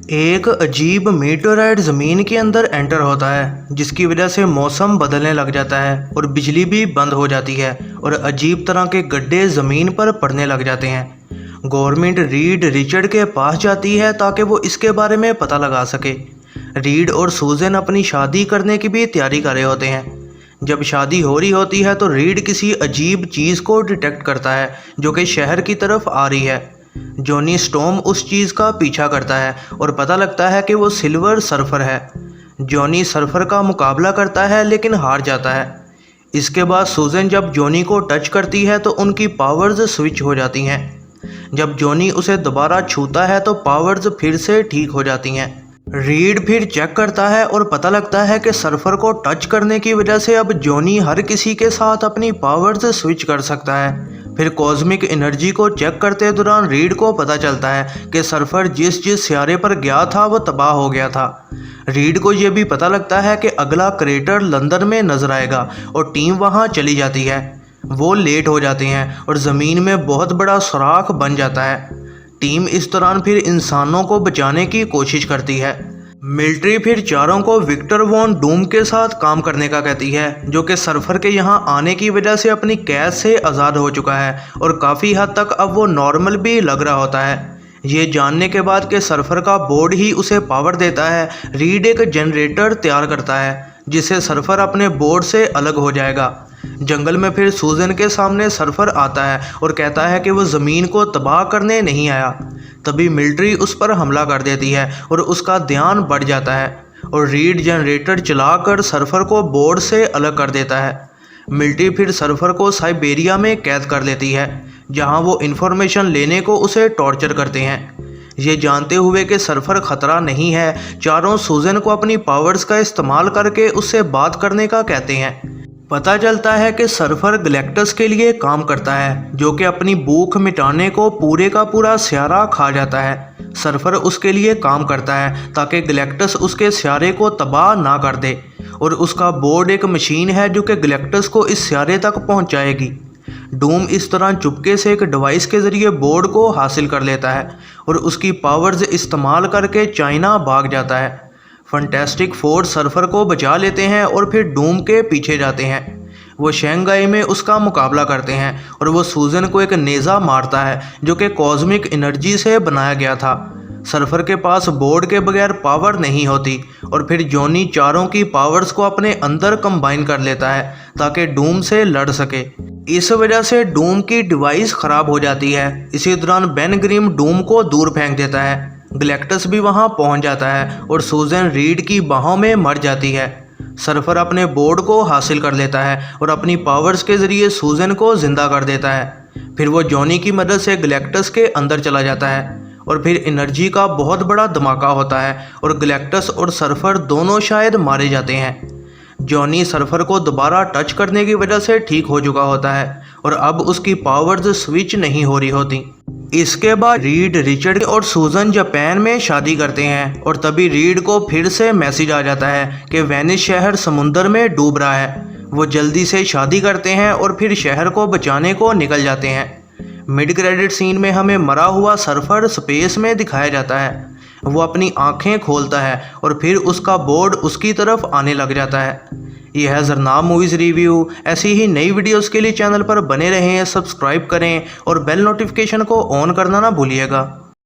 एक अजीब मीटोराइड ज़मीन के अंदर एंटर होता है, जिसकी वजह से मौसम बदलने लग जाता है और बिजली भी बंद हो जाती है और अजीब तरह के गड्ढे ज़मीन पर पड़ने लग जाते हैं। गवर्नमेंट रीड रिचर्ड के पास जाती है ताकि वो इसके बारे में पता लगा सके। रीड और सूजन अपनी शादी करने की भी तैयारी कर रहे होते हैं। जब शादी हो रही होती है तो रीड किसी अजीब चीज़ को डिटेक्ट करता है जो कि शहर की तरफ आ रही है। जॉनी स्टॉर्म उस चीज़ का पीछा करता है और पता लगता है कि वो सिल्वर सर्फर है। जॉनी सर्फर का मुकाबला करता है लेकिन हार जाता है। इसके बाद सूजन जब जॉनी को टच करती है तो उनकी पावर्स स्विच हो जाती हैं। जब जॉनी उसे दोबारा छूता है तो पावर्स फिर से ठीक हो जाती हैं। रीड फिर चेक करता है और पता लगता है कि सर्फर को टच करने की वजह से अब जॉनी हर किसी के साथ अपनी पावर्स स्विच कर सकता है। फिर कॉस्मिक एनर्जी को चेक करते दौरान रीड को पता चलता है कि सर्फर जिस सियारे पर गया था वो तबाह हो गया था। रीड को यह भी पता लगता है कि अगला क्रेटर लंदन में नजर आएगा और टीम वहां चली जाती है। वो लेट हो जाते हैं और ज़मीन में बहुत बड़ा सुराख बन जाता है। टीम इस दौरान फिर इंसानों को बचाने की कोशिश करती है। मिलिट्री फिर चारों को विक्टर वॉन डूम के साथ काम करने का कहती है, जो कि सर्फर के यहाँ आने की वजह से अपनी कैद से आज़ाद हो चुका है और काफ़ी हद तक अब वो नॉर्मल भी लग रहा होता है। ये जानने के बाद कि सर्फर का बोर्ड ही उसे पावर देता है, रीड एक जनरेटर तैयार करता है जिससे सर्फर अपने बोर्ड से अलग हो जाएगा। जंगल में फिर सूजन के सामने सर्फर आता है और कहता है कि वो ज़मीन को तबाह करने नहीं आया। तभी मिलिट्री उस पर हमला कर देती है और उसका ध्यान बढ़ जाता है और रीड जनरेटर चलाकर सर्फर को बोर्ड से अलग कर देता है। मिलिट्री फिर सर्फर को साइबेरिया में कैद कर लेती है, जहां वो इन्फॉर्मेशन लेने को उसे टॉर्चर करते हैं। ये जानते हुए कि सर्फर खतरा नहीं है, चारों सूजन को अपनी पावर्स का इस्तेमाल करके उससे बात करने का कहते हैं। पता चलता है कि सर्फर गैलेक्टस के लिए काम करता है, जो कि अपनी भूख मिटाने को पूरे का पूरा स्यारा खा जाता है। सर्फर उसके लिए काम करता है ताकि गैलेक्टस उसके स्यारे को तबाह ना कर दे और उसका बोर्ड एक मशीन है जो कि गैलेक्टस को इस स्यारे तक पहुंचाएगी। डूम इस तरह चुपके से एक डिवाइस के ज़रिए बोर्ड को हासिल कर लेता है और उसकी पावर्स इस्तेमाल करके चाइना भाग जाता है। फंटेस्टिक फोर सर्फर को बचा लेते हैं और फिर डूम के पीछे जाते हैं। वो शंघाई में उसका मुकाबला करते हैं और वो सूजन को एक नेज़ा मारता है जो कि कॉस्मिक एनर्जी से बनाया गया था। सर्फर के पास बोर्ड के बगैर पावर नहीं होती और फिर जॉनी चारों की पावर्स को अपने अंदर कंबाइन कर लेता है ताकि डूम से लड़ सके। इस वजह से डूम की डिवाइस ख़राब हो जाती है। इसी दौरान बेन ग्रिम डूम को दूर फेंक देता है। गैलेक्टस भी वहां पहुंच जाता है और सूजन रीड की बाहों में मर जाती है। सर्फर अपने बोर्ड को हासिल कर लेता है और अपनी पावर्स के ज़रिए सूजन को ज़िंदा कर देता है। फिर वो जॉनी की मदद से गैलेक्टस के अंदर चला जाता है और फिर एनर्जी का बहुत बड़ा धमाका होता है और गैलेक्टस और सर्फर दोनों शायद मारे जाते हैं। जॉनी सर्फर को दोबारा टच करने की वजह से ठीक हो चुका होता है और अब उसकी पावर्स स्विच नहीं हो रही होती। इसके बाद रीड रिचर्ड और सूजन जापान में शादी करते हैं और तभी रीड को फिर से मैसेज आ जाता है कि वेनिस शहर समुंदर में डूब रहा है। वो जल्दी से शादी करते हैं और फिर शहर को बचाने को निकल जाते हैं। मिड क्रेडिट सीन में हमें मरा हुआ सर्फर स्पेस में दिखाया जाता है। वो अपनी आंखें खोलता है और फिर उसका बोर्ड उसकी तरफ आने लग जाता है। यह है ज़रनाब मूवीज़ रिव्यू। ऐसी ही नई वीडियोस के लिए चैनल पर बने रहें, सब्सक्राइब करें और बेल नोटिफिकेशन को ऑन करना ना भूलिएगा।